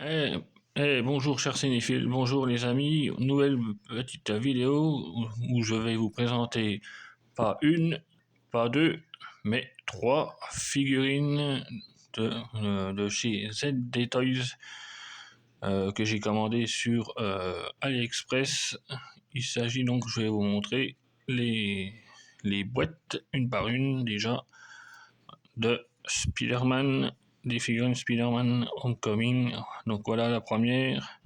Bonjour chers cinéphiles, bonjour les amis, nouvelle petite vidéo où je vais vous présenter pas une, pas deux, mais trois figurines de chez ZD Toys que j'ai commandé sur AliExpress. Il s'agit donc, je vais vous montrer les boîtes une par une déjà de Spider-Man, des figurines Spider-Man Homecoming. Donc voilà la première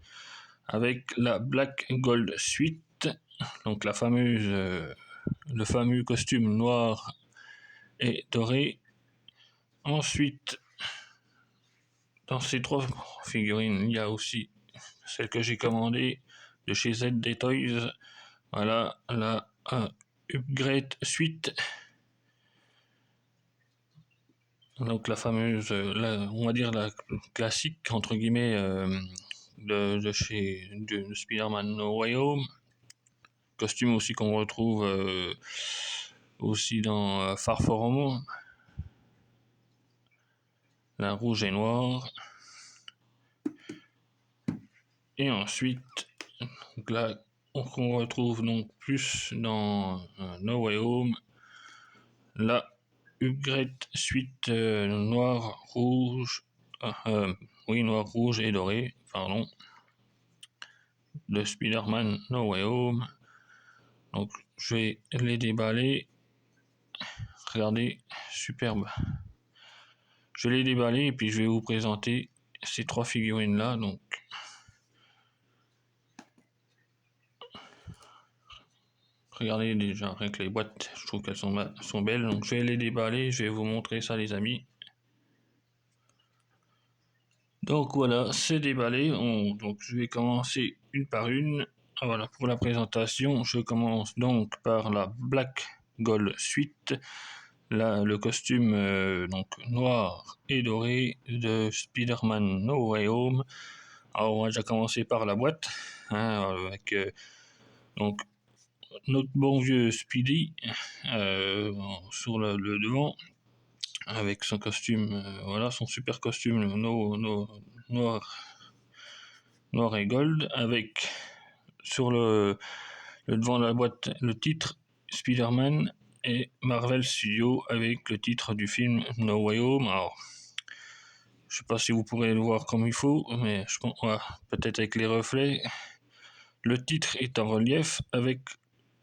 avec la Black Gold Suite, donc le fameux costume noir et doré. Ensuite, dans ces trois figurines, il y a aussi celle que j'ai commandée de chez ZD Toys. Voilà la Upgrade Suite. Donc la fameuse, on va dire la classique entre guillemets de Spider-Man No Way Home. Costume aussi qu'on retrouve aussi dans Far From Home. La rouge et noire. Et ensuite, donc là, on retrouve donc plus dans No Way Home la Upgrade Suite noir, rouge, noir, rouge et doré, pardon, de Spider-Man No Way Home. Donc je vais les déballer. Regardez, superbe. Je vais les déballer et puis je vais vous présenter ces trois figurines là. Donc regardez déjà rien que les boîtes, je trouve qu'elles sont belles. Donc je vais les déballer, je vais vous montrer ça les amis. Donc voilà, c'est déballé. Donc je vais commencer une par une. Voilà pour la présentation. Je commence donc par la Black Gold Suite. Là, le costume donc noir et doré de Spider-Man No Way Home. Alors on va déjà commencer par la boîte, avec donc notre bon vieux Speedy sur le devant, avec son costume, voilà son super costume noir et gold, avec sur le devant de la boîte le titre Spider-Man et Marvel Studios avec le titre du film No Way Home. Alors, je sais pas si vous pourrez le voir comme il faut, mais je pense, voilà, peut-être avec les reflets. Le titre est en relief avec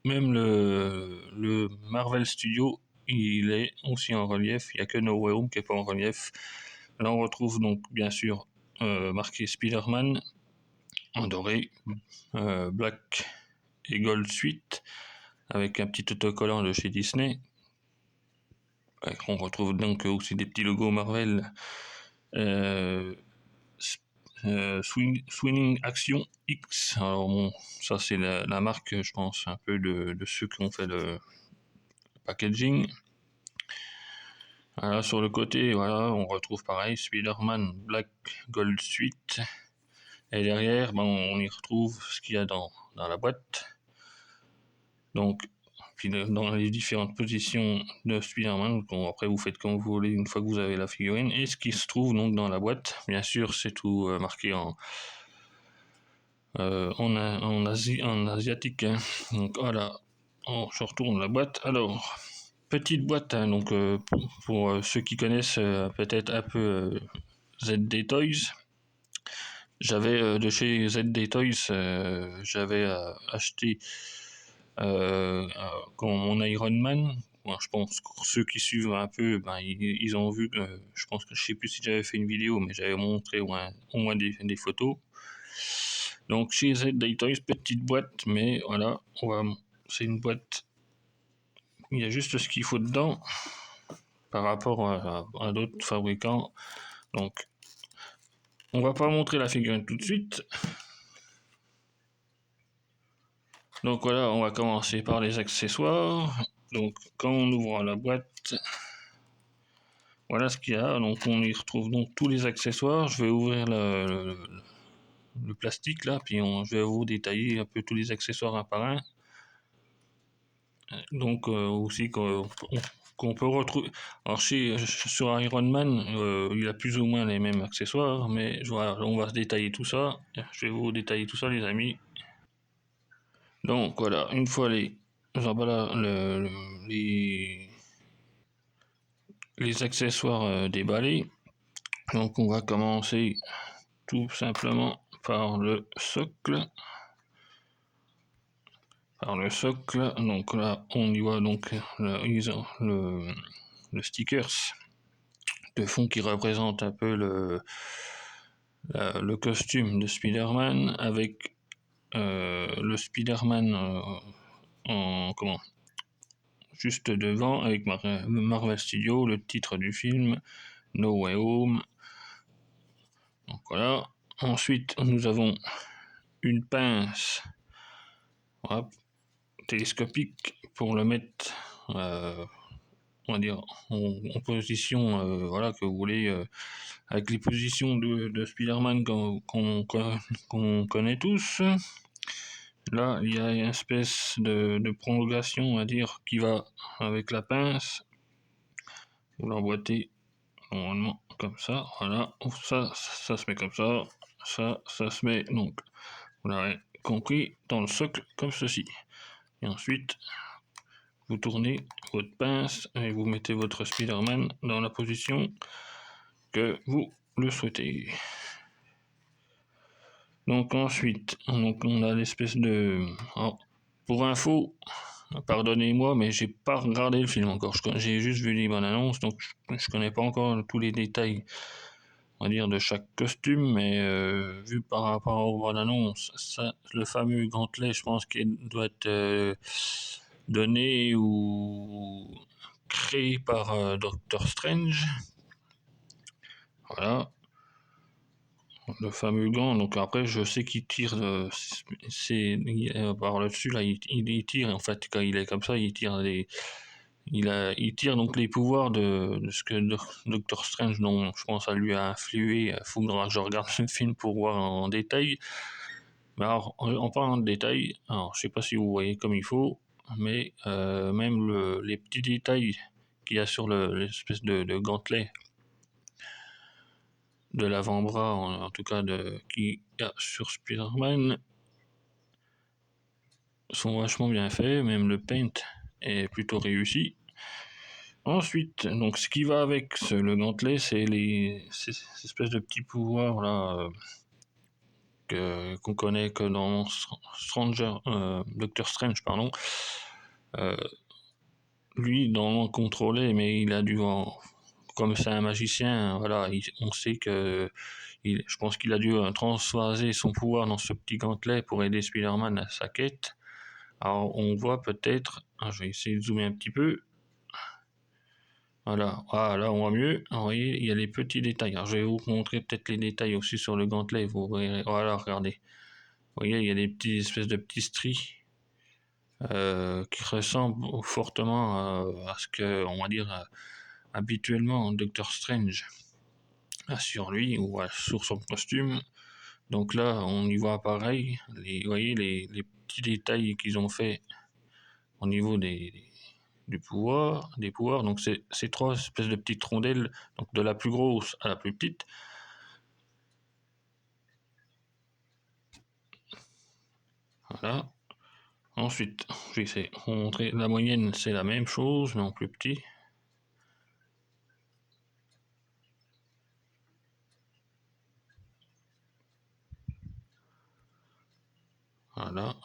même le Marvel Studio, il est aussi en relief. Il n'y a que No Way Home qui n'est pas en relief. Là, on retrouve donc bien sûr marqué Spider-Man en doré, Black et Gold Suite avec un petit autocollant de chez Disney. On retrouve donc aussi des petits logos Marvel. Swinging Action X. Alors bon, ça c'est la marque, je pense, un peu de ceux qui ont fait le packaging. Voilà, sur le côté, voilà, on retrouve pareil Spider-Man Black Gold Suite. Et derrière, on y retrouve ce qu'il y a dans la boîte. Donc, puis dans les différentes positions de Spider-Man, après vous faites comme vous voulez une fois que vous avez la figurine. Et ce qui se trouve donc dans la boîte, bien sûr, c'est tout marqué en asiatique. Hein. Donc voilà, je retourne la boîte. Alors, petite boîte, hein, donc pour ceux qui connaissent peut-être un peu ZD Toys. J'avais de chez ZD Toys, j'avais acheté mon Iron Man. Bon, je pense que ceux qui suivent un peu, ils ont vu. Je pense que je sais plus si j'avais fait une vidéo, mais j'avais montré au moins des photos. Donc chez ZD Toys, petite boîte, mais voilà, c'est une boîte. Il y a juste ce qu'il faut dedans par rapport à d'autres fabricants. Donc on va pas montrer la figurine tout de suite. Donc voilà, on va commencer par les accessoires. Donc quand on ouvre la boîte, voilà ce qu'il y a. Donc on y retrouve donc tous les accessoires. Je vais ouvrir le plastique là, puis je vais vous détailler un peu tous les accessoires un par un. Donc aussi qu'on qu'on peut retrouver. Alors sur Iron Man, il a plus ou moins les mêmes accessoires, mais voilà, on va se détailler tout ça. Je vais vous détailler tout ça, les amis. Donc voilà, une fois les emballages, les accessoires déballés, donc on va commencer tout simplement par le socle. Donc là on y voit donc le stickers de fond qui représente un peu le costume de Spider-Man avec le Spider-Man juste devant avec Marvel Studios, le titre du film No Way Home. Donc voilà. Ensuite, nous avons une pince télescopique pour le mettre, on va dire, en position, voilà, que vous voulez, avec les positions de Spider-Man qu'on connaît tous. Là, il y a une espèce de prolongation, on va dire, qui va avec la pince. Vous l'emboîtez normalement comme ça, voilà. Ça se met comme ça. Ça se met donc, vous l'avez compris, dans le socle comme ceci. Et ensuite, vous tournez votre pince et vous mettez votre Spider-Man dans la position que vous le souhaitez. Donc ensuite, on a l'espèce de... Alors, pour info, pardonnez-moi, mais j'ai pas regardé le film encore. J'ai juste vu les bandes annonces, donc je connais pas encore tous les détails, on va dire, de chaque costume, mais vu par rapport aux bandes annonces, ça, le fameux gantelet, je pense qu'il doit être donné ou créé par Doctor Strange. Voilà. Le fameux gant, donc après je sais qu'il tire, par là-dessus là, il tire en fait quand il est comme ça, il tire donc les pouvoirs de ce que Doctor Strange, dont je pense, ça lui a influé. Faudra que je regarde le film pour voir en détail. Mais alors en parlant de détails, alors je sais pas si vous voyez comme il faut, mais même les petits détails qu'il y a sur l'espèce de gantelet de l'avant-bras, en tout cas qui y a sur Spider-Man, sont vachement bien faits, même le paint est plutôt réussi. Ensuite, donc ce qui va avec le gantelet, c'est ces espèces de petits pouvoirs là qu'on connaît que dans Doctor Strange, pardon. Lui, dans le contrôler, mais il a comme c'est un magicien, voilà, on sait que je pense qu'il a dû transvaser son pouvoir dans ce petit gantelet pour aider Spider-Man à sa quête. Alors on voit peut-être, je vais essayer de zoomer un petit peu. Voilà, là on voit mieux. Alors, vous voyez, il y a les petits détails. Alors je vais vous montrer peut-être les détails aussi sur le gantelet. Vous verrez. Voilà, regardez. Vous voyez, il y a des espèces de petits stries qui ressemblent fortement à ce que, on va dire, habituellement Doctor Strange a sur lui ou sur son costume. Donc là, on y voit pareil. Vous voyez les petits détails qu'ils ont fait au niveau des pouvoirs. Donc c'est trois espèces de petites rondelles, donc de la plus grosse à la plus petite. Voilà. Ensuite, je vais essayer de vous montrer la moyenne, c'est la même chose, mais en plus petit. Voilà.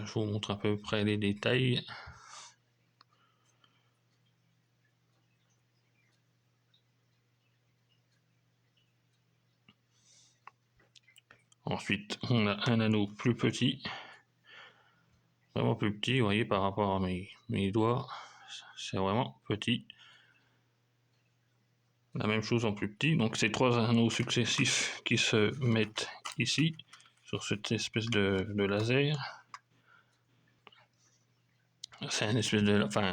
Je vous montre à peu près les détails. Ensuite, on a un anneau plus petit. Vraiment plus petit, vous voyez, par rapport à mes doigts. C'est vraiment petit. La même chose en plus petit. Donc c'est trois anneaux successifs qui se mettent ici, sur cette espèce de laser. C'est une espèce de... Enfin,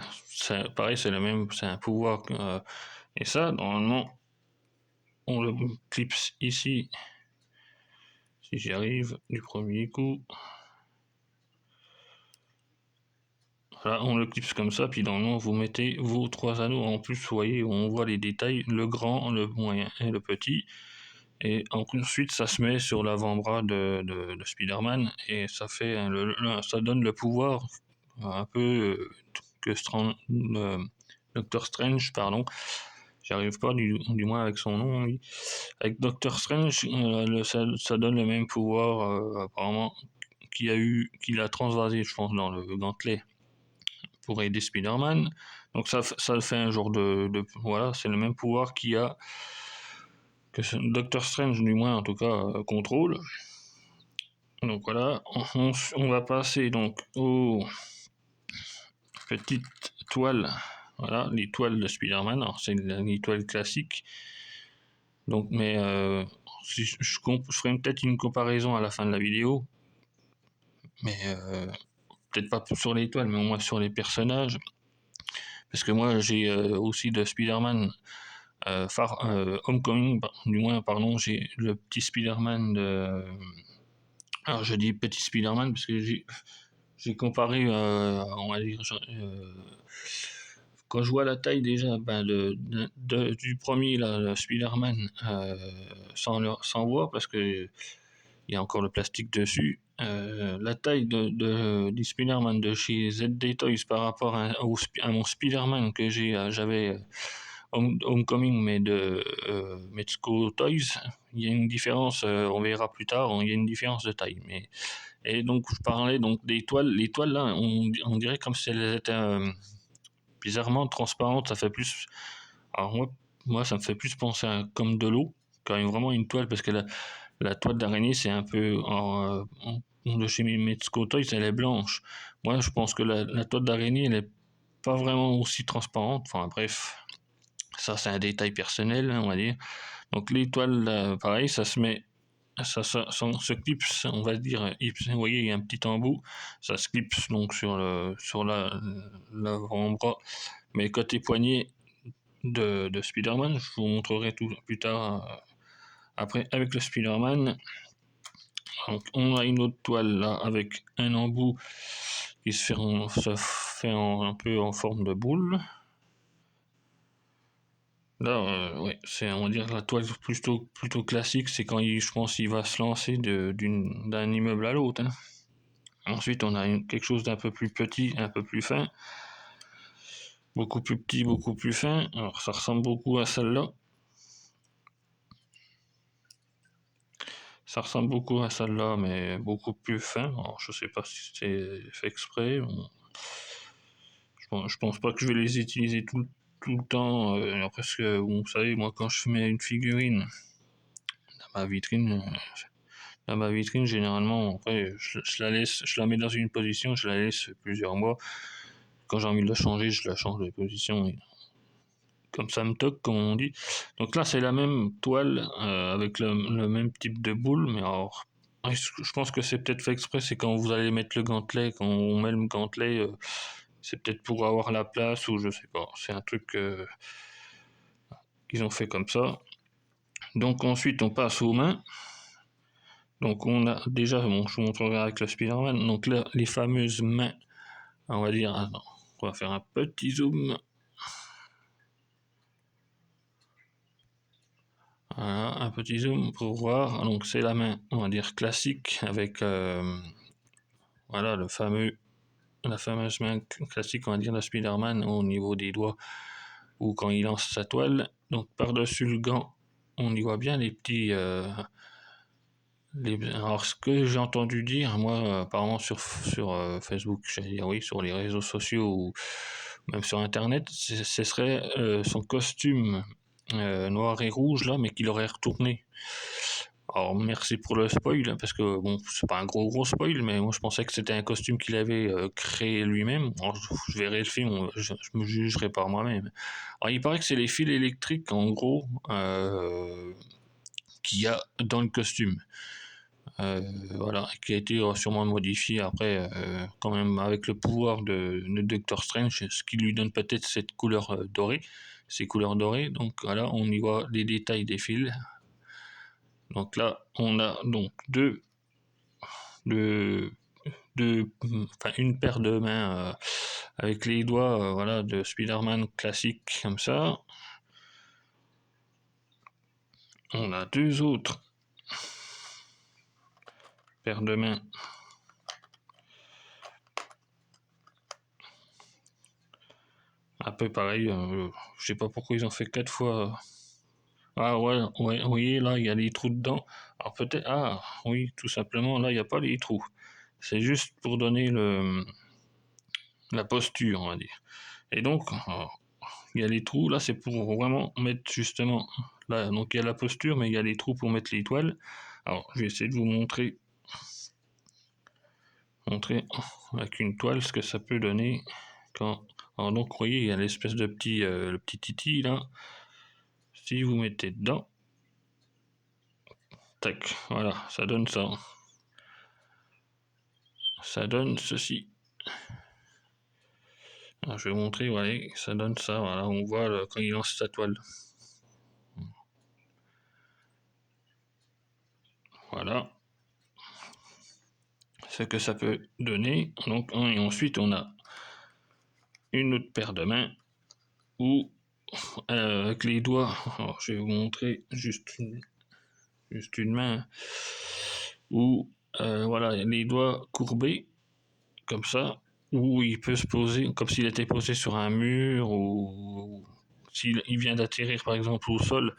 pareil, c'est le même, c'est un pouvoir. Et ça, normalement, on le clipse ici. Si j'y arrive du premier coup. Voilà, on le clipse comme ça, puis normalement vous mettez vos 3 anneaux. En plus, vous voyez, on voit les détails, le grand, le moyen et le petit. Et ensuite, ça se met sur l'avant-bras de Spider-Man et ça fait ça donne le pouvoir un peu que Doctor Strange, pardon. J'arrive pas du moins avec son nom, oui. Avec Doctor Strange, ça donne le même pouvoir apparemment qu'il a transvasé, je pense, dans le gantelet pour aider Spider-Man. Donc ça fait un genre voilà, c'est le même pouvoir qu'il y a que Doctor Strange, du moins en tout cas, contrôle. Donc voilà, on va passer donc aux petites toiles. Voilà, les toiles de Spider-Man. Alors c'est une toile classique. Donc, mais si je ferai peut-être une comparaison à la fin de la vidéo. Mais peut-être pas sur les toiles, mais au moins sur les personnages. Parce que moi j'ai aussi de Spider-Man Homecoming, du moins, pardon, j'ai le petit Spider-Man de. Alors je dis petit Spider-Man parce que j'ai comparé, on va dire, quand je vois la taille déjà du premier, là, le Spider-Man, sans voir, parce que il y a encore le plastique dessus, la taille du Spider-Man de chez ZD Toys par rapport à mon Spider-Man que j'avais Homecoming, mais de Mezco Toys, il y a une différence, on verra plus tard, il y a une différence de taille. Et donc, je parlais donc des toiles. Les toiles, là, on dirait comme si elles étaient bizarrement transparentes. Ça fait plus. Alors, moi, ça me fait plus penser comme de l'eau, quand même vraiment une toile, parce que la toile d'araignée, c'est un peu. De chez Mezco Toys, elle est blanche. Moi, je pense que la toile d'araignée, elle est pas vraiment aussi transparente. Enfin, bref, ça, c'est un détail personnel, hein, on va dire. Donc, les toiles, là, pareil, ça se clipse, on va dire, vous voyez, il y a un petit embout, ça se clipse donc sur l'avant-bras, mais côté poignet de Spider-Man, je vous montrerai tout plus tard après avec le Spider-Man. Donc on a une autre toile là avec un embout qui un peu en forme de boule. Là, ouais, c'est, on va dire, la toile plutôt classique, c'est quand je pense il va se lancer d'un immeuble à l'autre, hein. Ensuite, on a quelque chose d'un peu plus petit, un peu plus fin. Beaucoup plus petit, beaucoup plus fin. Alors, ça ressemble beaucoup à celle-là. Ça ressemble beaucoup à celle-là, mais beaucoup plus fin. Alors, je sais pas si c'est fait exprès. Je pense pas que je vais les utiliser tout le temps. Parce que, vous savez, moi, quand je mets une figurine dans ma vitrine, généralement, après, je la mets dans une position, je la laisse plusieurs mois. Quand j'ai envie de la changer, je la change de position. Comme ça me toque, comme on dit. Donc là, c'est la même toile avec le même type de boule, mais alors, je pense que c'est peut-être fait exprès. C'est quand vous allez mettre le gantelet, quand on met le gantelet, c'est peut-être pour avoir la place ou je sais pas. C'est un truc qu'ils ont fait comme ça. Donc ensuite, on passe aux mains. Donc on a déjà, bon, je vous montrerai avec le Spider-Man. Donc là, les fameuses mains, on va dire, attends, on va faire un petit zoom. Voilà, un petit zoom pour voir. Donc c'est la main, on va dire classique avec voilà la fameuse main classique, on va dire, de Spider-Man au niveau des doigts ou quand il lance sa toile. Donc par-dessus le gant, on y voit bien les petits. Alors ce que j'ai entendu dire, moi apparemment sur Facebook, j'allais dire oui, sur les réseaux sociaux ou même sur Internet, ce serait son costume noir et rouge là, mais qu'il aurait retourné. Alors merci pour le spoil, hein, parce que bon, c'est pas un gros spoil, mais moi je pensais que c'était un costume qu'il avait créé lui-même. Alors, je verrai le film, je me jugerai par moi-même. Alors il paraît que c'est les fils électriques en gros qu'il y a dans le costume. Voilà, qui a été sûrement modifié après, quand même avec le pouvoir de Doctor Strange, ce qui lui donne peut-être cette couleur dorée, ces couleurs dorées. Donc voilà, on y voit les détails des fils. Donc là, on a donc deux une paire de mains avec les doigts voilà, de Spider-Man classique comme ça. On a deux autres paires de mains un peu pareil. Je sais pas pourquoi ils ont fait 4 fois. Ah ouais, ouais, oui, là il y a les trous dedans. Alors peut-être, ah oui, tout simplement, là il n'y a pas les trous. C'est juste pour donner la posture, on va dire. Et donc, il y a les trous, là c'est pour vraiment mettre justement, là, donc il y a la posture, mais il y a les trous pour mettre les toiles. Alors, je vais essayer de vous montrer avec une toile ce que ça peut donner quand. Alors donc, vous voyez, il y a l'espèce de le petit titi là. Si vous mettez dedans, tac, voilà, ça donne ça. Ça donne ceci. Alors, je vais vous montrer, voilà, ça donne ça, voilà, on voit quand il lance sa toile. Voilà ce que ça peut donner. Donc, et ensuite, on a une autre paire de mains où, avec les doigts, alors, je vais vous montrer juste une main où, voilà, les doigts courbés, comme ça, où il peut se poser, comme s'il était posé sur un mur ou s'il vient d'atterrir par exemple au sol.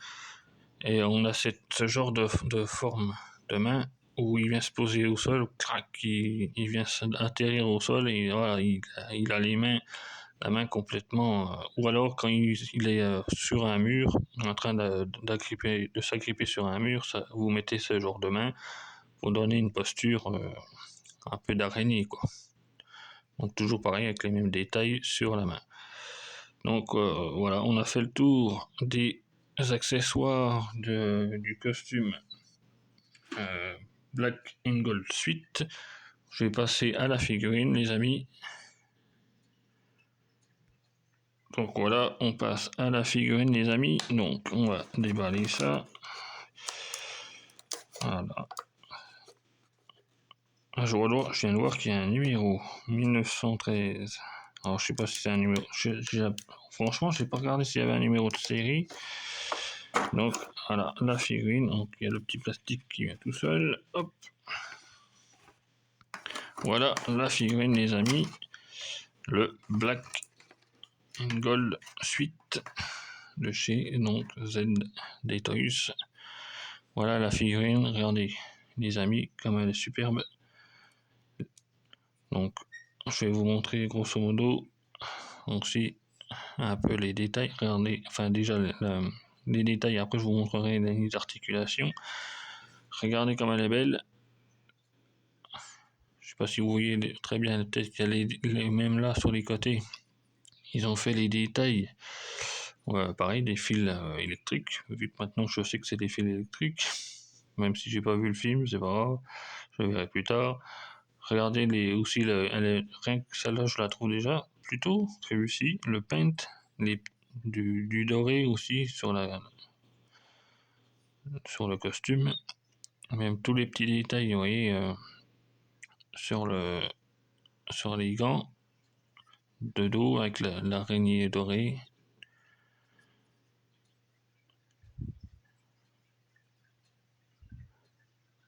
Et on a ce genre de forme de main où il vient se poser au sol, crac, il vient atterrir au sol et voilà, il a la main complètement. Ou alors quand il est sur un mur, en train de s'agripper sur un mur, vous mettez ce genre de main pour donner une posture un peu d'araignée, quoi. Donc toujours pareil avec les mêmes détails sur la main. Donc voilà, on a fait le tour des accessoires du costume Black and Gold Suite. Je vais passer à la figurine, les amis. Donc voilà, on passe à la figurine, les amis. Donc on va déballer ça. Voilà. Je viens de voir qu'il y a un numéro 1913. Alors je sais pas si c'est un numéro. Franchement, je n'ai pas regardé s'il y avait un numéro de série. Donc voilà, la figurine. Donc il y a le petit plastique qui vient tout seul. Hop. Voilà la figurine, les amis. Le Black and Gold Suite de chez donc Z des Toys. Voilà la figurine. Regardez, les amis, comme elle est superbe. Donc je vais vous montrer grosso modo aussi un peu les détails. Regardez, enfin déjà les détails, après je vous montrerai les articulations. Regardez comme elle est belle. Je sais pas si vous voyez très bien, peut-être qu'il y a les mêmes là sur les côtés. Ils ont fait les détails. Ouais, pareil, des fils électriques. Vu que maintenant je sais que c'est des fils électriques. Même si j'ai pas vu le film, c'est pas grave. Je le verrai plus tard. Regardez aussi, rien que celle-là, je la trouve déjà plutôt réussie. Le paint, du doré aussi sur le costume. Même tous les petits détails, vous voyez, sur les gants de dos avec l'araignée dorée.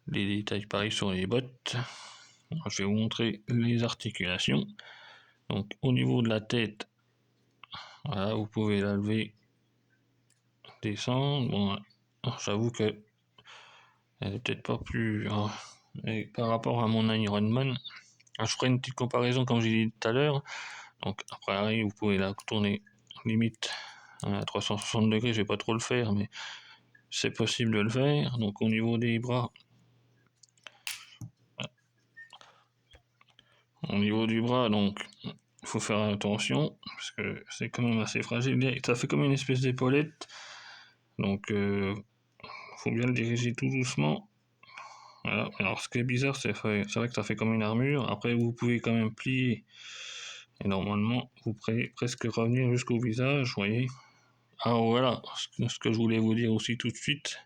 Les détails pareils sur les bottes. Alors, je vais vous montrer les articulations. Donc au niveau de la tête, voilà, vous pouvez la lever, descendre. Bon, j'avoue que elle est peut-être pas plus. Et par rapport à mon Iron Man, je ferai une petite comparaison comme j'ai dit tout à l'heure. Donc après, vous pouvez la tourner limite à 360 degrés. Je vais pas trop le faire, mais c'est possible de le faire. Donc au niveau des bras, au niveau du bras, donc il faut faire attention parce que c'est quand même assez fragile. Ça fait comme une espèce d'épaulette. Donc faut bien le diriger tout doucement. Voilà. Alors ce qui est bizarre, c'est vrai que ça fait comme une armure. Après vous pouvez quand même plier. Et normalement, vous pourrez presque revenir jusqu'au visage, vous voyez. Alors voilà, ce que je voulais vous dire aussi tout de suite,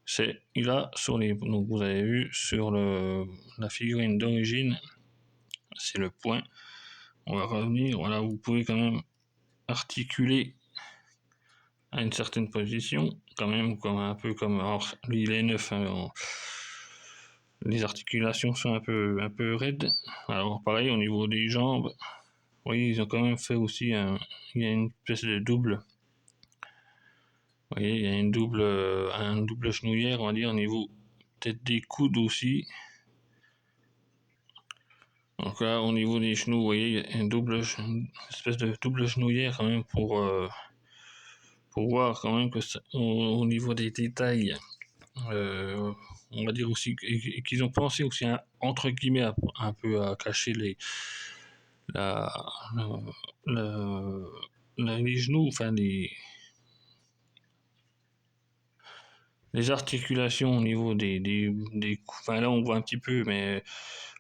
c'est il a sur les. Donc vous avez vu sur la figurine d'origine, c'est le point. On va revenir, voilà, vous pouvez quand même articuler à une certaine position, quand même, comme un peu comme, alors, lui il est neuf, hein, les articulations sont un peu raides. Alors pareil au niveau des jambes, vous voyez, ils ont quand même fait aussi il y a une espèce de double. Vous voyez, il y a un double genouillère, on va dire, au niveau peut-être des coudes aussi. Donc là, au niveau des genoux, vous voyez, il y a une espèce de double genouillère quand même pour voir quand même que au niveau des détails, on va dire aussi qu'ils ont pensé aussi entre guillemets un peu à cacher la, la- les genoux, enfin les articulations au niveau enfin là on voit un petit peu, mais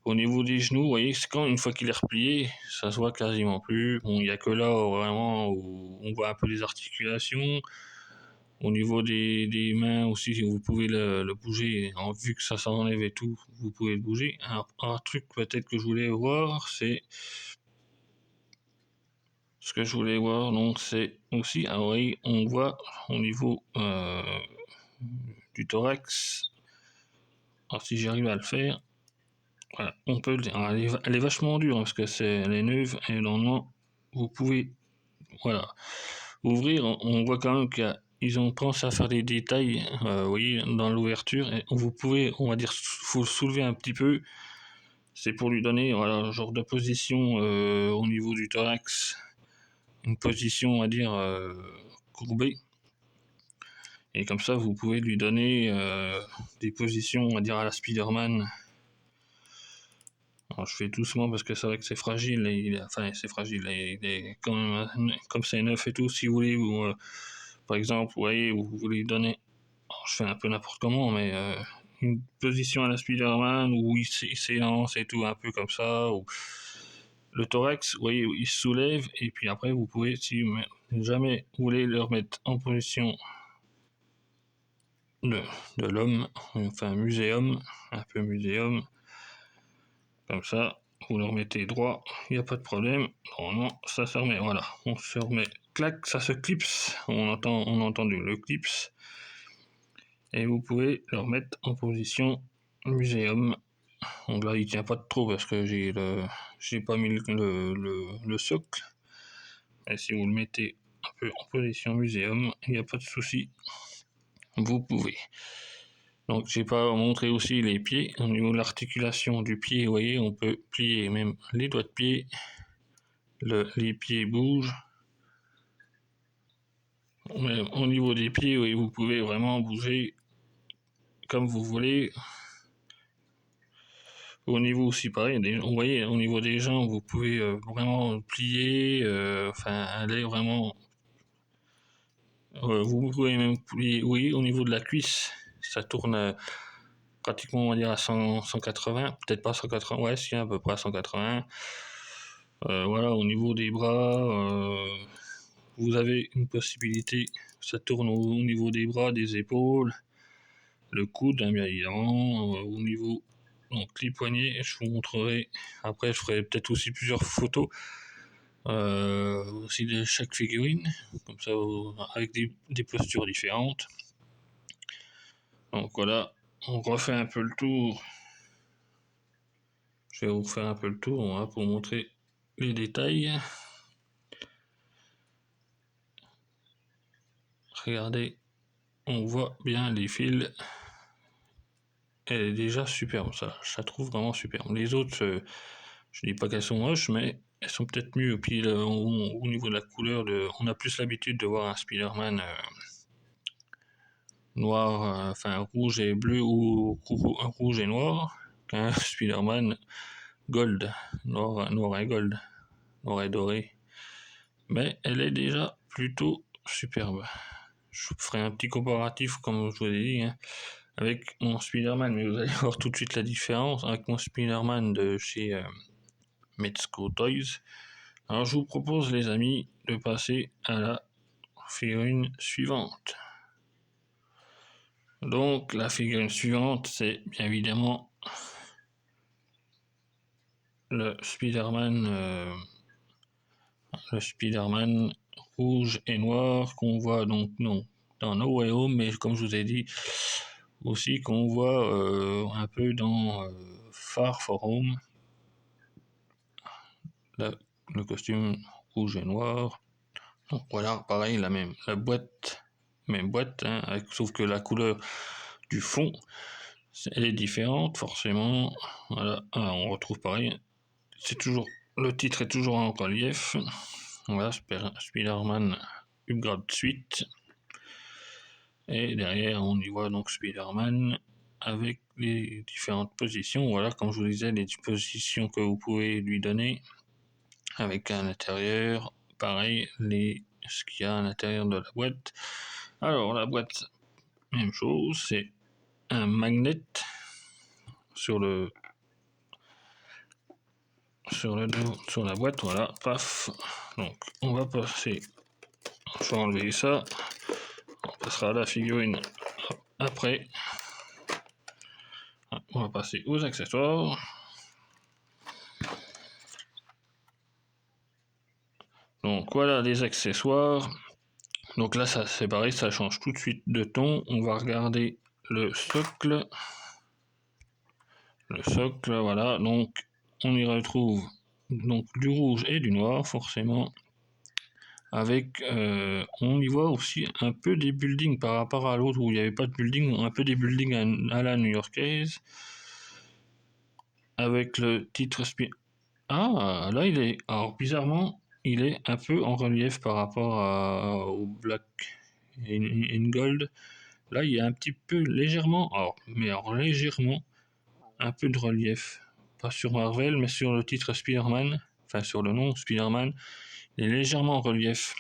au niveau des genoux, vous voyez, c'est quand une fois qu'il est replié, ça se voit quasiment plus. Bon, il n'y a que là vraiment où on voit un peu les articulations. Au niveau des mains aussi, vous pouvez le bouger. Vu que ça s'enlève et tout, vous pouvez le bouger. Un truc peut-être que je voulais voir, c'est ce que je voulais voir. Donc c'est aussi, ah oui, on voit au niveau du thorax. Alors si j'arrive à le faire, voilà, on peut le dire. Elle est vachement dure, hein, parce que elle est neuve et normalement vous pouvez, voilà, ouvrir. On voit quand même qu'ils ont pensé à faire des détails, vous voyez, dans l'ouverture. Et vous pouvez, on va dire, faut soulever un petit peu. C'est pour lui donner, voilà, un genre de position au niveau du thorax, une position, on va dire, courbée. Et comme ça, vous pouvez lui donner des positions, on va dire, à la Spider-Man. Alors, je fais doucement parce que c'est vrai que c'est fragile. Enfin, c'est fragile. Il est quand même, comme c'est neuf et tout, si vous voulez, par exemple, vous voyez, vous voulez lui donner, alors, je fais un peu n'importe comment, mais une position à la Spider-Man où il s'élance et tout, un peu comme ça. Ou le thorax, vous voyez, il se soulève. Et puis après, vous pouvez, si jamais vous voulez le remettre en position de, de l'homme, enfin muséum, un peu muséum, comme ça, vous le remettez droit, il n'y a pas de problème. Normalement, ça se remet, voilà, on se remet, clac, ça se clipse, on a entendu le clipse, et vous pouvez le remettre en position muséum. Donc là, il tient pas trop parce que j'ai pas mis le socle. Et si vous le mettez un peu en position muséum, il n'y a pas de souci, vous pouvez. Donc j'ai pas montré aussi les pieds. Au niveau de l'articulation du pied, vous voyez, on peut plier même les doigts de pied. Les pieds bougent. Mais au niveau des pieds, oui, vous pouvez vraiment bouger comme vous voulez. Au niveau aussi pareil, vous voyez, au niveau des jambes, vous pouvez vraiment plier. Enfin, aller vraiment. Vous pouvez même plier, oui, au niveau de la cuisse, ça tourne pratiquement, on va dire, à 180, peut-être pas 180, ouais, si, à peu près à 180. Voilà, au niveau des bras, vous avez une possibilité, ça tourne au niveau des bras, des épaules, le coude, hein, bien évidemment, au niveau, donc les poignets, je vous montrerai, après je ferai peut-être aussi plusieurs photos, aussi de chaque figurine, comme ça, avec des postures différentes. Donc voilà, on refait un peu le tour. Je vais vous faire un peu le tour, hein, pour montrer les détails. Regardez, on voit bien les fils. Elle est déjà superbe, ça. Je la trouve vraiment superbe. Les autres, je dis pas qu'elles sont moches, mais elles sont peut-être mieux. Puis au niveau de la couleur, on a plus l'habitude de voir un Spider-Man noir, enfin rouge et bleu ou rouge et noir, qu'un Spider-Man gold, noir et gold, noir et doré. Mais elle est déjà plutôt superbe. Je ferai un petit comparatif, comme je vous ai dit, hein, avec mon Spider-Man, mais vous allez voir tout de suite la différence avec mon Spider-Man de chez Mezco Toys. Alors je vous propose, les amis, de passer à la figurine suivante. Donc la figurine suivante, c'est bien évidemment le Spider-Man rouge et noir qu'on voit donc non dans No Way Home, mais comme je vous ai dit aussi qu'on voit un peu dans Far From Home, le costume rouge et noir. Donc voilà, pareil, la boîte, même boîte, hein, sauf que la couleur du fond, elle est différente forcément. Voilà, alors on retrouve pareil. C'est toujours, le titre est toujours en relief. Voilà, Spider-Man Upgrade Suite. Et derrière, on y voit donc Spider-Man avec les différentes positions. Voilà, comme je vous disais, les positions que vous pouvez lui donner avec à l'intérieur, pareil, ce qu'il y a à l'intérieur de la boîte. Alors, la boîte, même chose, c'est un magnet sur la boîte, voilà, paf. Donc, on va passer, je vais enlever ça, on passera à la figurine après. On va passer aux accessoires. Donc voilà les accessoires. Donc là ça c'est pareil, ça change tout de suite de ton. On va regarder le socle. Le socle, voilà. Donc on y retrouve donc du rouge et du noir forcément. Avec on y voit aussi un peu des buildings par rapport à l'autre où il n'y avait pas de building, un peu des buildings à la new-yorkaise. Avec le titre Ah, là il est. Alors bizarrement, il est un peu en relief par rapport au Black in Gold. Là, il y a un petit peu légèrement, alors légèrement, un peu de relief. Pas sur Marvel, mais sur le titre Spider-Man, enfin sur le nom Spider-Man, il est légèrement en relief.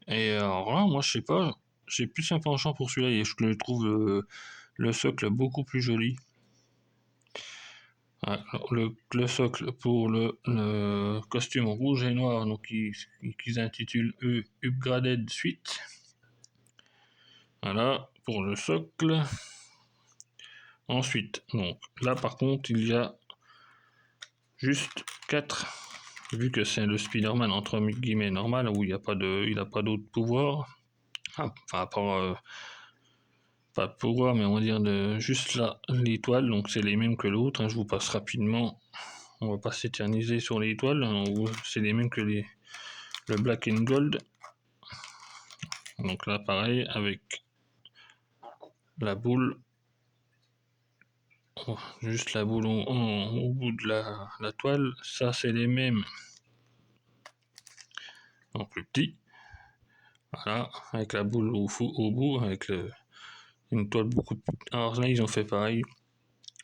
Et alors là, moi je sais pas, j'ai plus un penchant pour celui-là et je le trouve le socle beaucoup plus joli. Le socle pour le costume rouge et noir, donc qu'ils intitulent eux Upgraded Suite. Voilà pour le socle. Ensuite, donc là par contre, il y a juste 4, vu que c'est le Spider-Man entre guillemets normal, où il n'a pas d'autre pouvoir. Enfin, pas de pouvoir, mais on va dire juste là, l'étoile, donc c'est les mêmes que l'autre. Hein, je vous passe rapidement. On va pas s'éterniser sur les étoiles. Hein, c'est les mêmes que le Black and Gold. Donc là, pareil, avec la boule. Juste la boule au bout de la toile. Ça, c'est les mêmes en plus petit. Voilà, avec la boule au bout, avec une toile beaucoup plus. Alors là, ils ont fait pareil.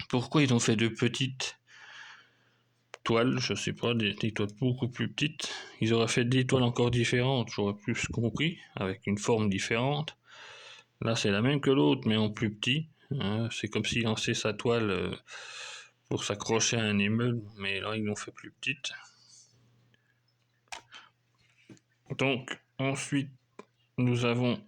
Pourquoi ils ont fait de petites toiles? Je sais pas, des toiles beaucoup plus petites. Ils auraient fait des toiles encore différentes, j'aurais plus compris, avec une forme différente. Là, c'est la même que l'autre, mais en plus petit. Hein, c'est comme s'il lançait sa toile pour s'accrocher à un immeuble, mais là, ils l'ont fait plus petite. Donc, ensuite, nous avons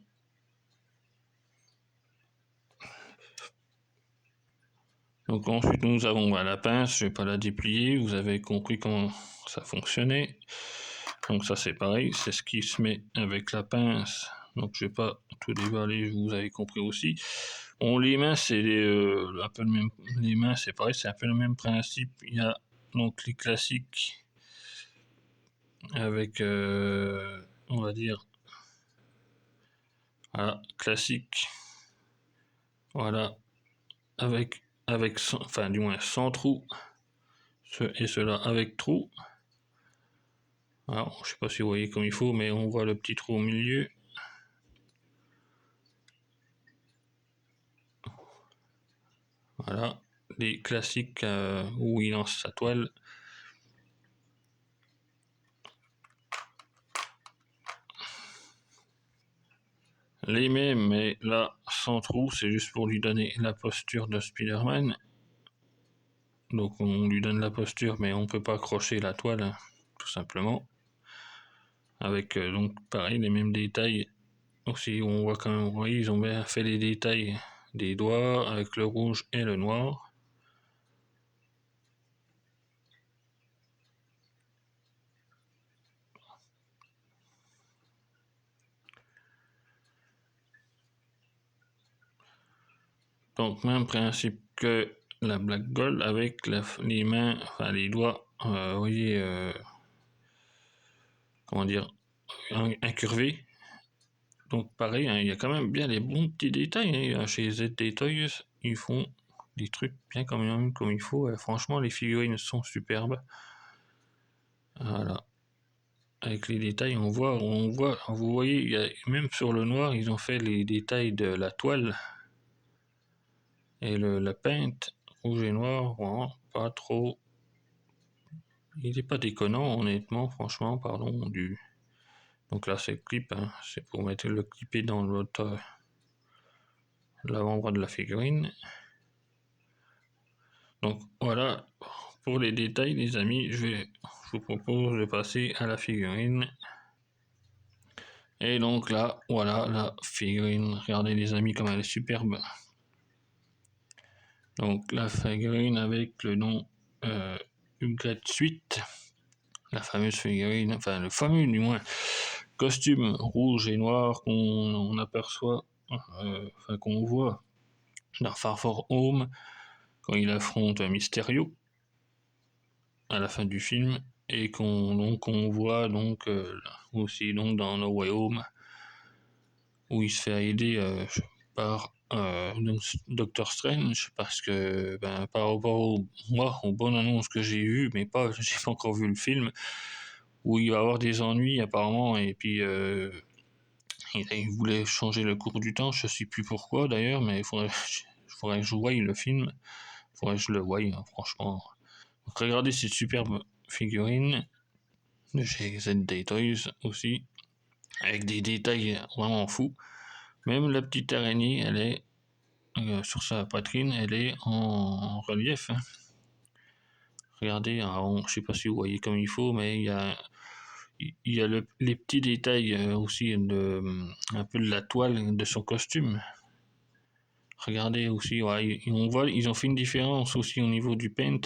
la pince, je vais pas la déplier, vous avez compris comment ça fonctionnait. Donc ça c'est pareil, c'est ce qui se met avec la pince. Donc je vais pas tout déballer, vous avez compris aussi. Bon, les mains c'est un peu le même. Les mains c'est pareil, c'est un peu le même principe. Il y a donc les classiques avec, on va dire, voilà, classique. Voilà, enfin du moins sans trou. Et cela avec trou. Alors, je sais pas si vous voyez comme il faut, mais on voit le petit trou au milieu. Voilà, les classiques où il lance sa toile. Les mêmes, mais là, sans trou, c'est juste pour lui donner la posture de Spider-Man. Donc on lui donne la posture, mais on peut pas accrocher la toile, hein, tout simplement. Avec donc pareil, les mêmes détails. Aussi, on voit quand même, vous voyez, ils ont bien fait les détails des doigts avec le rouge et le noir. Donc même principe que la Black Gold avec les mains, enfin les doigts, vous voyez, comment dire, incurvés. Donc pareil, hein, il y a quand même bien les bons petits détails, hein. Chez ZD Toys, ils font des trucs bien comme il faut. Franchement, les figurines sont superbes. Voilà. Avec les détails, on voit, vous voyez, y a, même sur le noir, ils ont fait les détails de la toile. Et la peinte, rouge et noir, vraiment, pas trop. Il n'est pas déconnant, honnêtement, franchement, pardon. Donc là, c'est le clip, hein, c'est pour mettre le clipper dans l'avant-bras de la figurine. Donc voilà, pour les détails, les amis, je vous propose de passer à la figurine. Et donc là, voilà la figurine. Regardez les amis comme elle est superbe. Donc la figurine avec le nom Ugrette Suite. La fameuse figurine, enfin le fameux du moins, costume rouge et noir qu'on aperçoit, enfin qu'on voit dans Far From Home quand il affronte Mysterio à la fin du film et qu'on voit donc aussi donc dans No Way Home où il se fait aider par Doctor Strange parce que par rapport aux bonnes annonces que j'ai vues mais pas j'ai pas encore vu le film où il va avoir des ennuis apparemment et puis il voulait changer le cours du temps, je sais plus pourquoi d'ailleurs, mais faudrait que je voie le film, faudrait que je le voie, hein, franchement. Donc regardez cette superbe figurine de chez ZD Toys aussi, avec des détails vraiment fous. Même la petite araignée, elle est sur sa poitrine, elle est en relief, hein. Regardez, je sais pas si vous voyez comme il faut, mais il y a les petits détails aussi un peu de la toile de son costume. Regardez aussi, ouais, on voit, ils ont fait une différence aussi au niveau du paint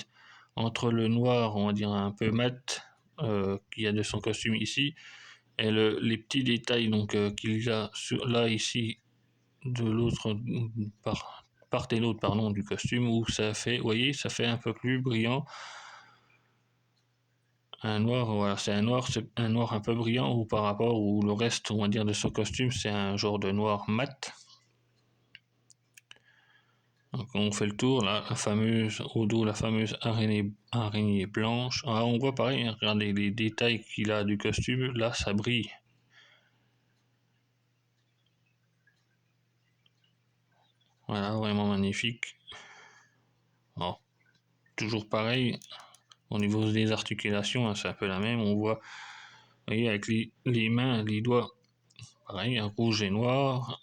entre le noir, on va dire un peu mat, qu'il y a de son costume ici, et les petits détails donc qu'il y a là ici de l'autre part et l'autre pardon du costume où ça fait, vous voyez, ça fait un peu plus brillant. Un noir, voilà, c'est un noir un peu brillant ou par rapport où le reste, on va dire, de son costume, c'est un genre de noir mat. Donc on fait le tour, là, la fameuse, au dos, la fameuse araignée blanche. Ah, on voit pareil, hein, regardez les détails qu'il a du costume, là ça brille. Voilà, vraiment magnifique. Alors, toujours pareil, au niveau des articulations, hein, c'est un peu la même, on voit, vous voyez, avec les mains, les doigts, pareil, hein, rouge et noir.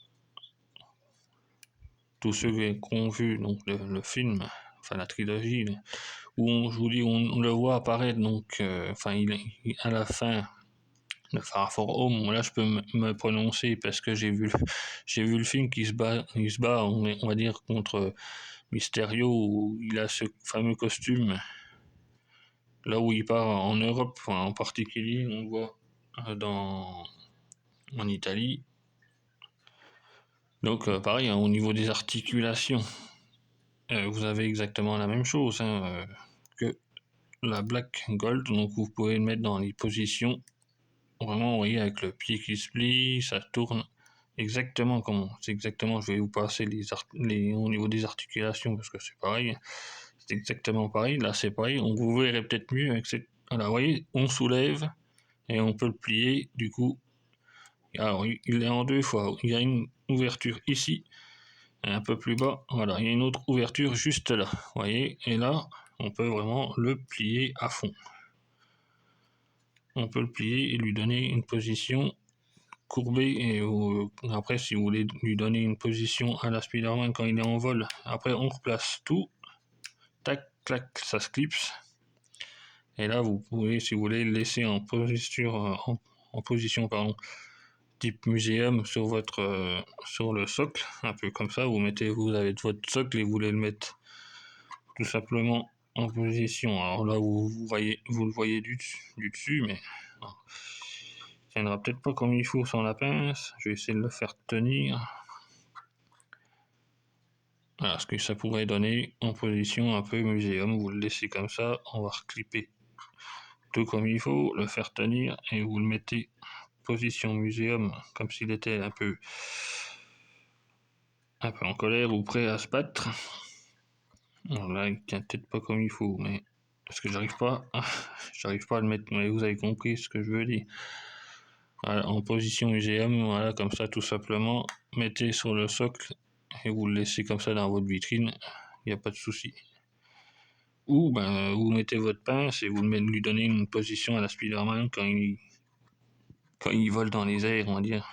Tous ceux qui ont vu donc, le film, enfin la trilogie, où je vous dis, on le voit apparaître, donc, enfin, à la fin de Far From Home, là je peux me prononcer parce que j'ai vu le film il se bat, on va dire, contre Mysterio, où il a ce fameux costume, là où il part en Europe, enfin, en particulier, on voit en Italie. Donc pareil, hein, au niveau des articulations, vous avez exactement la même chose que la Black Gold, donc vous pouvez le mettre dans les positions. Vraiment, vous voyez, avec le pied qui se plie, ça tourne exactement comme c'est exactement. Je vais vous passer au niveau des articulations parce que c'est pareil. C'est exactement pareil. Là, c'est pareil. Vous verrez peut-être mieux avec cette. Voilà, vous voyez, on soulève et on peut le plier. Du coup, alors il est en deux fois. Il y a une ouverture ici, et un peu plus bas. Voilà, il y a une autre ouverture juste là. Vous voyez, et là, on peut vraiment le plier à fond. On peut le plier et lui donner une position courbée et après si vous voulez lui donner une position à la Spider-Man quand il est en vol, après on replace tout, tac, clac, ça se clipse et là vous pouvez si vous voulez le laisser en position pardon, type muséum sur sur le socle, un peu comme ça, vous avez votre socle et vous voulez le mettre tout simplement en position. Alors là vous le voyez du dessus mais non. Il tiendra peut-être pas comme il faut sans la pince. Je vais essayer de le faire tenir. Voilà ce que ça pourrait donner en position un peu muséum. Vous le laissez comme ça, on va reclipper tout comme il faut, le faire tenir et vous le mettez position muséum comme s'il était un peu en colère ou prêt à se battre. Alors là, il tient peut-être pas comme il faut, mais parce que j'arrive pas à le mettre. Mais vous avez compris ce que je veux dire. Voilà, en position muséum, voilà, comme ça, tout simplement. Mettez sur le socle et vous le laissez comme ça dans votre vitrine. Il n'y a pas de souci. Ou vous mettez votre pince et vous lui donnez une position à la Spider-Man quand il vole dans les airs, on va dire.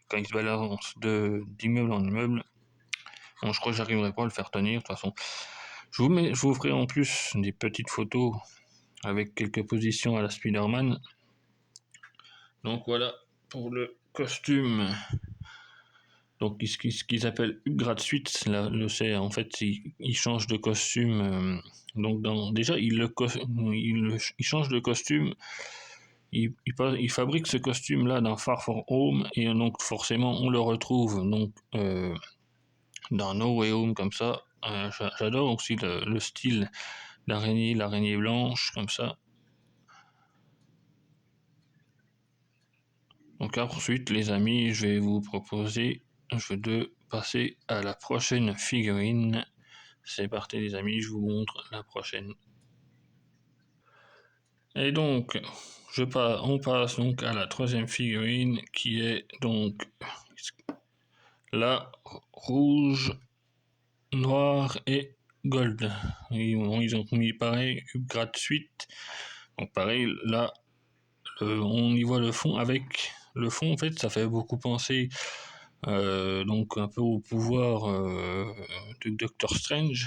Quand il se balance d'immeuble en immeuble. Bon, je crois que j'arriverai pas à le faire tenir, de toute façon. Je vous ferai en plus des petites photos avec quelques positions à la Spider-Man. Donc voilà pour le costume. Donc ce qu'ils appellent Upgrade Suite, là, c'est en fait il change de costume. Donc déjà il change de costume. Il fabrique ce costume là dans Far From Home et donc forcément on le retrouve donc dans No Way Home comme ça. J'adore aussi le style l'araignée blanche comme ça. Donc ensuite les amis, je vais vous proposer de passer à la prochaine figurine. C'est parti les amis, je vous montre la prochaine. Et donc, on passe donc à la troisième figurine qui est donc la rouge, noire et gold. Ils ont mis pareil, upgrade suite. Donc pareil, là, on y voit le fond avec le fond en fait, ça fait beaucoup penser donc un peu au pouvoir de Doctor Strange.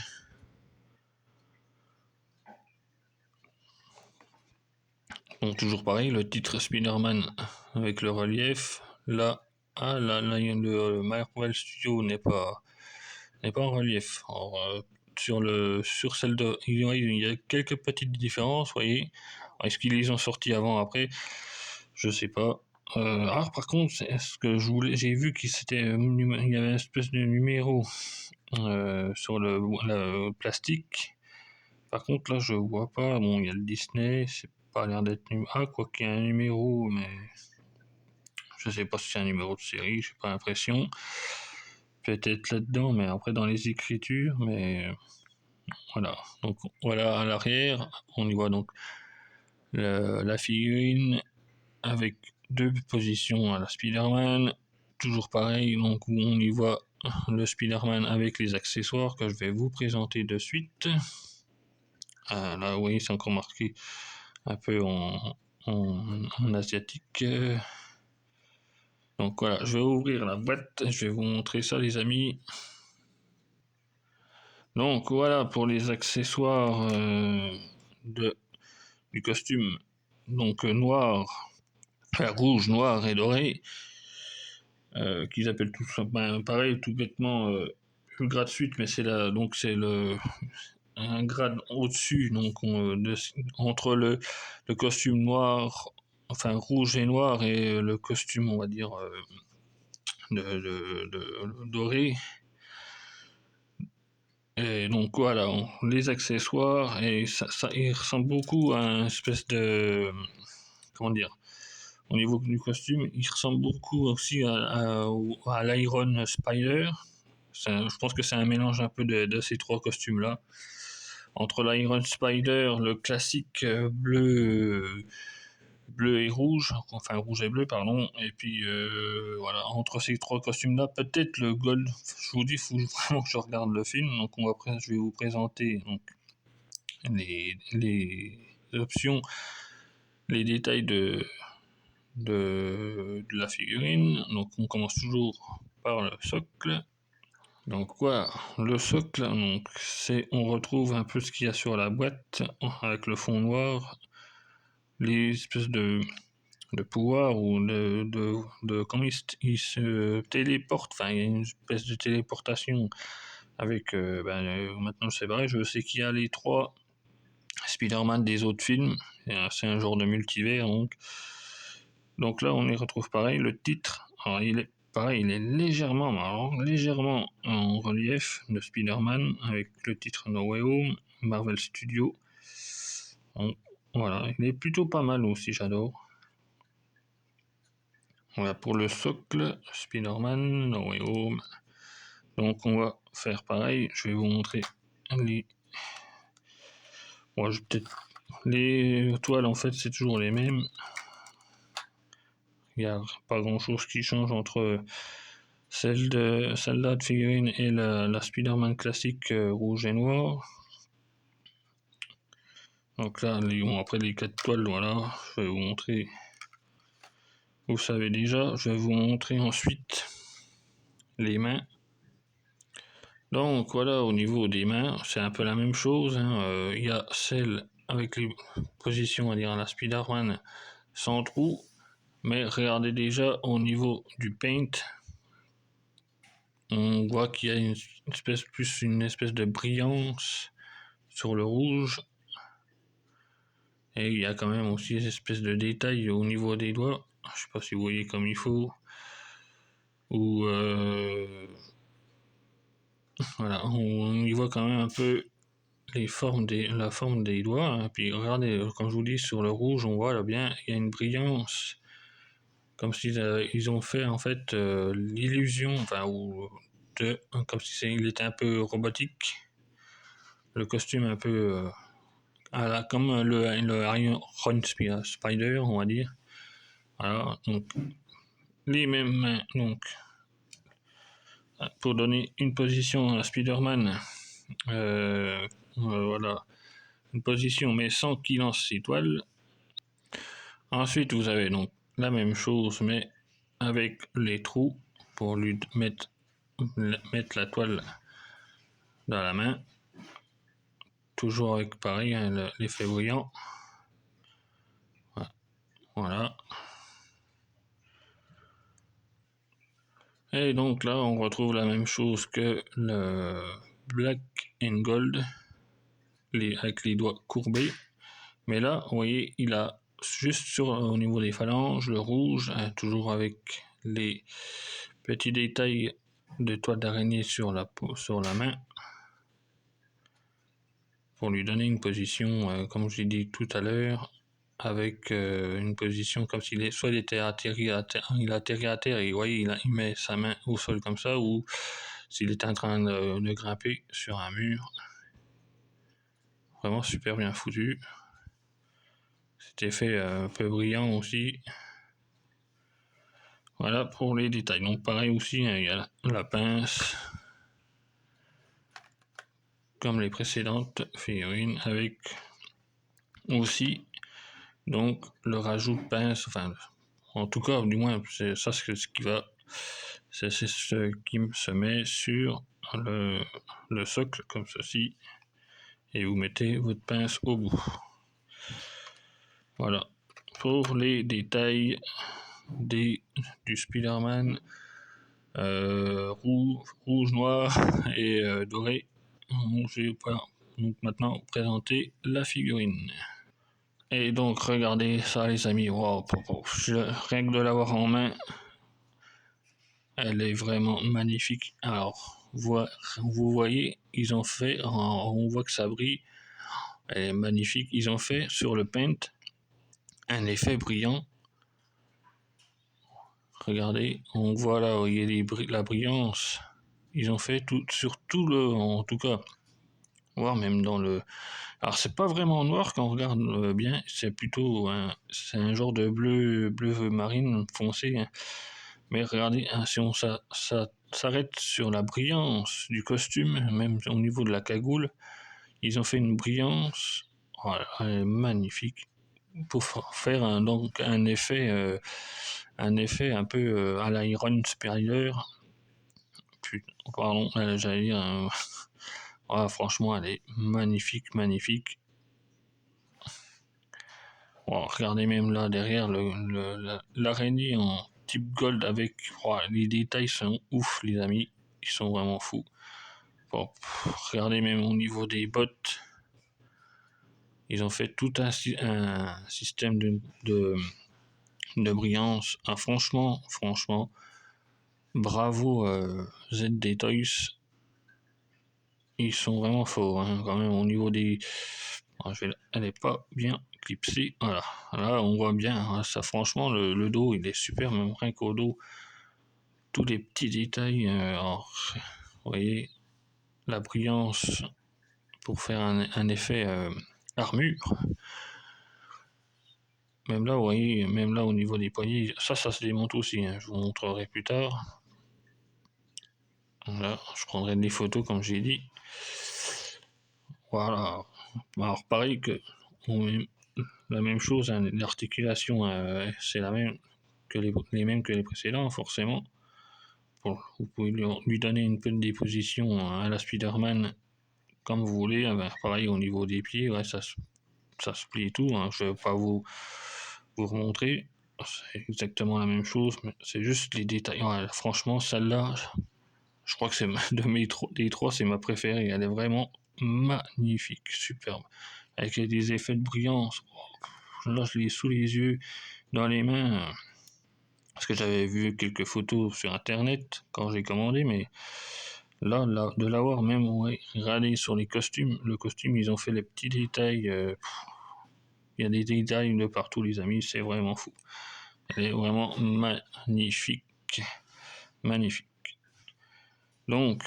Donc toujours pareil, le titre Spider-Man avec le relief. Là, le Marvel Studio n'est pas en relief. Alors, sur celle de, il y a quelques petites différences, vous voyez. Est-ce qu'ils les ont sortis avant, après? Je sais pas. Par contre, ce que j'ai vu qu'il il y avait une espèce de numéro sur le plastique. Par contre, là, je vois pas. Bon, il y a le Disney, c'est pas l'air d'être quoi qu'il y a un numéro, mais je sais pas si c'est un numéro de série, j'ai pas l'impression. Peut-être là-dedans, mais après dans les écritures, mais voilà. Donc voilà à l'arrière, on y voit donc la figurine avec deux positions à la Spider-Man. Toujours pareil, donc où on y voit le Spider-Man avec les accessoires que je vais vous présenter de suite. Là, oui, c'est encore marqué un peu en asiatique. Donc voilà, je vais ouvrir la boîte, je vais vous montrer ça les amis. Donc voilà pour les accessoires du costume. Donc noir, rouge, noir et doré. Qu'ils appellent tout ça, pareil, tout bêtement le grade suite, mais donc c'est un grade au-dessus, donc entre le costume noir, enfin rouge et noir, et le costume, on va dire, doré. Et donc voilà, les accessoires, et il ressemble beaucoup à une espèce de, comment dire, au niveau du costume, il ressemble beaucoup aussi à l'Iron Spider. Je pense que c'est un mélange un peu de ces trois costumes-là. Entre l'Iron Spider, le classique bleu et rouge, enfin rouge et bleu, pardon, et puis voilà, entre ces trois costumes-là, peut-être le gold. Je vous dis, il faut vraiment que je regarde le film, donc je vais vous présenter donc, les options, les détails de la figurine. Donc on commence toujours par le socle. Donc voilà, le socle, donc on retrouve un peu ce qu'il y a sur la boîte avec le fond noir, les espèces de pouvoir ou comment il se téléporte, enfin il y a une espèce de téléportation avec maintenant c'est vrai, je sais qu'il y a les trois Spider-Man des autres films, c'est un genre de multivers donc là on y retrouve pareil, le titre, alors pareil, il est légèrement en relief de Spider-Man avec le titre No Way Home, Marvel Studios. Bon, voilà, il est plutôt pas mal aussi, j'adore. Voilà pour le socle, Spider-Man, No Way Home. Donc on va faire pareil, je vais vous montrer les... Bon, les toiles en fait c'est toujours les mêmes. Il n'y a pas grand chose qui change entre celle-là de figurine et la Spider-Man classique rouge et noir. Donc là, après les 4 toiles, voilà, je vais vous montrer. Vous savez déjà, je vais vous montrer ensuite les mains. Donc voilà, au niveau des mains, c'est un peu la même chose. Il y a celle avec les positions, à dire la Spider-Man sans trou. Mais regardez déjà au niveau du paint, on voit qu'il y a une espèce de brillance sur le rouge. Et il y a quand même aussi une espèce de détail au niveau des doigts. Je sais pas si vous voyez comme il faut. Ou voilà, on y voit quand même un peu la forme des doigts. Hein. Puis regardez, comme je vous dis, sur le rouge, on voit là bien, il y a une brillance. Comme s'ils ils ont fait en fait l'illusion, enfin, comme si il était un peu robotique. Le costume un peu comme le Iron Spider, on va dire. Voilà, donc les mêmes mains, donc pour donner une position à Spider-Man, voilà, une position mais sans qu'il lance ses toiles. Ensuite, vous avez donc la même chose mais avec les trous pour lui mettre la toile dans la main. Toujours avec pareil, hein, l'effet brillant. Voilà. Et donc là, on retrouve la même chose que le Black and Gold, avec les doigts courbés. Mais là, vous voyez, il a juste au niveau des phalanges, le rouge, hein, toujours avec les petits détails de toile d'araignée sur la main. Pour lui donner une position, comme je l'ai dit tout à l'heure, avec une position comme s'il était atterri à terre, il atterrit à terre et vous voyez, il met sa main au sol comme ça, ou s'il était en train de grimper sur un mur. Vraiment super bien foutu. Cet effet un peu brillant aussi. Voilà pour les détails. Donc pareil aussi, hein, il y a la pince, comme les précédentes figurines, avec aussi donc le rajout de pince, enfin en tout cas du moins c'est ça ce qui va, c'est ce qui se met sur le socle comme ceci et vous mettez votre pince au bout. Voilà pour les détails du Spider-Man rouge, noir et doré. Je vais donc maintenant présenter la figurine. Et donc regardez ça les amis, wow, rien que de l'avoir en main, elle est vraiment magnifique. Alors vous voyez, ils ont fait, on voit que ça brille, elle est magnifique. Ils ont fait sur le paint un effet brillant. Regardez, on voit là où il y a la brillance. Ils ont fait sur tout en tout cas, voire même dans le. Alors c'est pas vraiment noir quand on regarde bien, c'est plutôt c'est un genre de bleu marine foncé. Hein. Mais regardez, hein, si on s'arrête sur la brillance du costume, même au niveau de la cagoule, ils ont fait une brillance, voilà, elle est magnifique pour faire donc un effet un peu à l'Iron Spider. Pardon, j'allais dire. Franchement, elle est magnifique. Regardez même là derrière l'araignée en type gold avec les détails sont ouf les amis, ils sont vraiment fous. Regardez même au niveau des bottes, ils ont fait tout un système de brillance. Franchement, Bravo ZD Toys. Ils sont vraiment forts, hein, quand même, au niveau des... Elle n'est pas bien clipsée. Voilà, là on voit bien, hein, ça franchement, le dos il est super, même rien qu'au dos. Tous les petits détails, alors, vous voyez, la brillance pour faire un effet armure. Même là, vous voyez, même là au niveau des poignets, ça se démonte aussi, hein, je vous montrerai plus tard. Là, je prendrai des photos comme j'ai dit. Voilà. Alors pareil que la même chose, hein, l'articulation c'est la même que les mêmes que les précédents, forcément. Bon, vous pouvez lui donner une petite déposition à la Spider-Man comme vous voulez. Ben, pareil au niveau des pieds, ouais, ça se plie et tout. Hein. Je ne vais pas vous remontrer. C'est exactement la même chose, mais c'est juste les détails. Ouais, franchement, celle-là, je crois que c'est des trois, c'est ma préférée. Elle est vraiment magnifique, superbe. Avec des effets de brillance. Là, je l'ai sous les yeux, dans les mains. Parce que j'avais vu quelques photos sur internet quand j'ai commandé, mais là de l'avoir même regardé sur les costumes, le costume, ils ont fait les petits détails. Il y a des détails de partout, les amis, c'est vraiment fou. Elle est vraiment magnifique. Magnifique. Donc,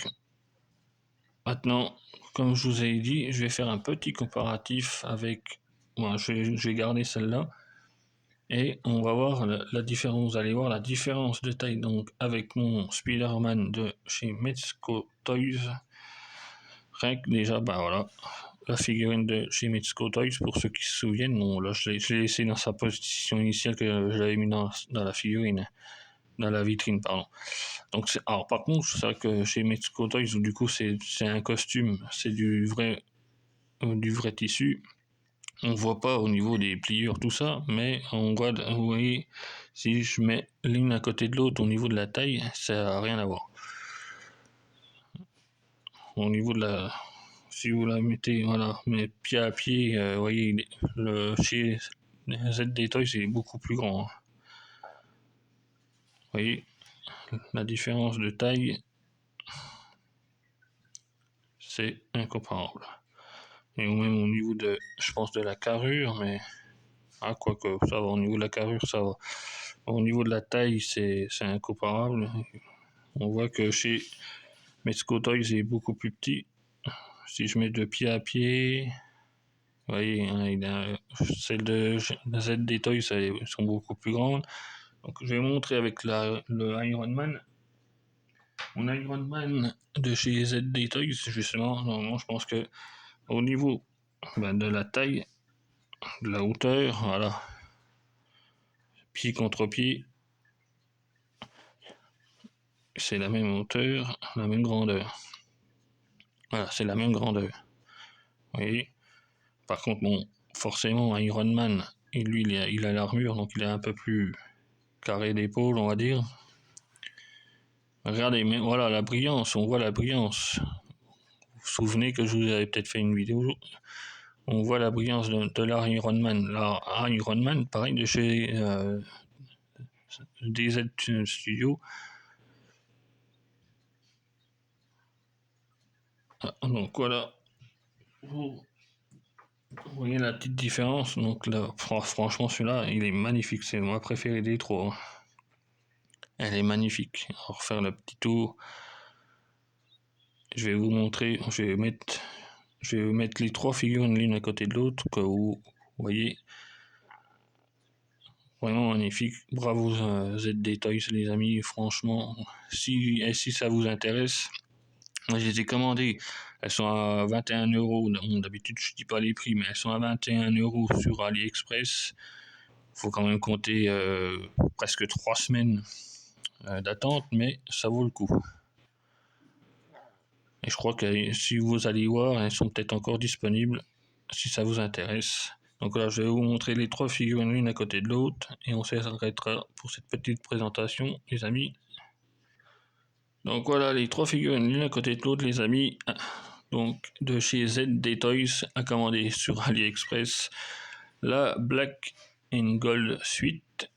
maintenant, comme je vous ai dit, je vais faire un petit comparatif avec... Bon, je vais garder celle-là. Et on va voir la différence. Vous allez voir la différence de taille donc avec mon Spider-Man de chez Mezco Toys. Rien que déjà, bah voilà, la figurine de chez Mezco Toys, pour ceux qui se souviennent, bon, là je l'ai laissé dans sa position initiale que je l'avais mis dans la figurine, dans la vitrine, pardon. Donc alors par contre, c'est vrai que chez Mezco Toys, du coup c'est un costume, c'est du vrai tissu. On voit pas au niveau des pliures tout ça, mais on voit, vous voyez, si je mets l'une à côté de l'autre au niveau de la taille, ça n'a rien à voir. Au niveau de la, si vous la mettez, voilà, mais pied à pied, vous voyez, chez ZD Toys c'est beaucoup plus grand. Hein. Vous voyez, la différence de taille, c'est incomparable. Et même au niveau de, je pense, de la carrure, mais quoique ça va, au niveau de la carrure, ça va. Au niveau de la taille, c'est incomparable. On voit que chez Mezco Toys est beaucoup plus petit. Si je mets de pied à pied, vous voyez, hein, celles de ZD Toys sont beaucoup plus grandes. Donc je vais montrer avec le Iron Man. Mon Iron Man de chez ZD Toys, justement, normalement, je pense que au niveau de la taille, de la hauteur, voilà, pied contre pied, c'est la même hauteur, la même grandeur. Voilà, c'est la même grandeur. Vous voyez. Par contre, bon, forcément, Iron Man, lui, il a l'armure, donc il est un peu plus carré d'épaule, on va dire. Regardez, mais voilà la brillance, on voit la brillance. Vous vous souvenez que je vous avais peut-être fait une vidéo. On voit la brillance de l'Iron Man. L'Iron Man, pareil, de chez DZ Studio. Donc voilà. Vous voyez la petite différence. Donc là, franchement, celui-là, il est magnifique. C'est moi préféré des trois. Elle est magnifique. On va refaire le petit tour. Je vais vous montrer. Je vais mettre les trois figurines l'une à côté de l'autre. Que vous voyez. Vraiment magnifique. Bravo ZD Toys les amis. Franchement, si ça vous intéresse, moi je les ai commandées. Elles sont à 21€. D'habitude je dis pas les prix, mais elles sont à 21€ sur AliExpress. Faut quand même compter presque 3 semaines d'attente, mais ça vaut le coup. Et je crois que si vous allez voir, elles sont peut-être encore disponibles si ça vous intéresse. Donc là, je vais vous montrer les trois figurines l'une à côté de l'autre et on s'arrêtera pour cette petite présentation, les amis. Donc voilà, les trois figurines l'une à côté de l'autre, les amis. Donc de chez ZD Toys à commander sur AliExpress. La Black and Gold Suite.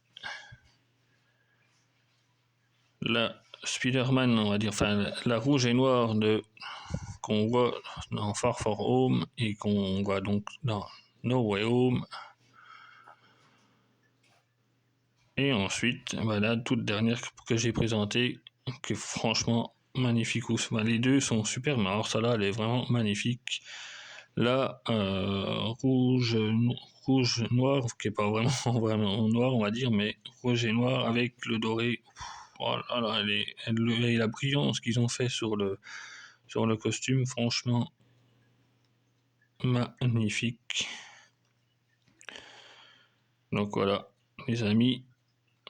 La Spider-Man, on va dire, enfin la rouge et noire qu'on voit dans Far From Home et qu'on voit donc dans No Way Home. Et ensuite, voilà, toute dernière que j'ai présentée, qui est franchement magnifique. Les deux sont super, mais alors celle-là, elle est vraiment magnifique. Là, rouge, noir, qui est pas vraiment, vraiment noir, on va dire, mais rouge et noir avec le doré. Oh là là, et la brillance qu'ils ont fait sur le costume, franchement, magnifique. Donc voilà, les amis,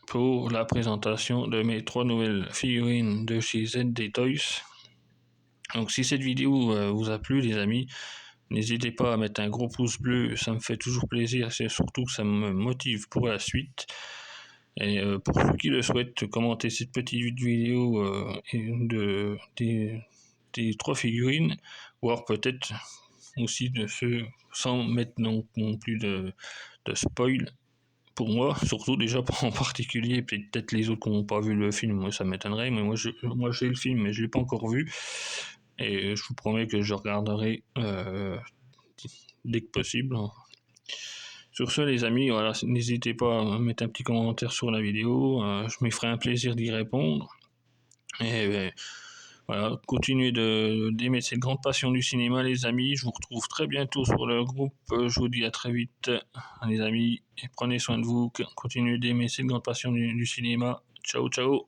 pour la présentation de mes 3 nouvelles figurines de chez ZD Toys. Donc si cette vidéo vous a plu, les amis, n'hésitez pas à mettre un gros pouce bleu, ça me fait toujours plaisir, c'est surtout que ça me motive pour la suite. Et pour ceux qui le souhaitent, commenter cette petite vidéo des 3 figurines, voire peut-être aussi de ceux sans mettre non plus de spoil. Pour moi, surtout déjà en particulier, peut-être les autres qui n'ont pas vu le film, ça m'étonnerait, mais moi j'ai le film, mais je ne l'ai pas encore vu. Et je vous promets que je regarderai dès que possible. Sur ce, les amis, voilà, n'hésitez pas à mettre un petit commentaire sur la vidéo, je me ferai un plaisir d'y répondre. Et voilà, continuez d'aimer cette grande passion du cinéma, les amis. Je vous retrouve très bientôt sur le groupe. Je vous dis à très vite, les amis, et prenez soin de vous. Continuez d'aimer cette grande passion du cinéma. Ciao, ciao.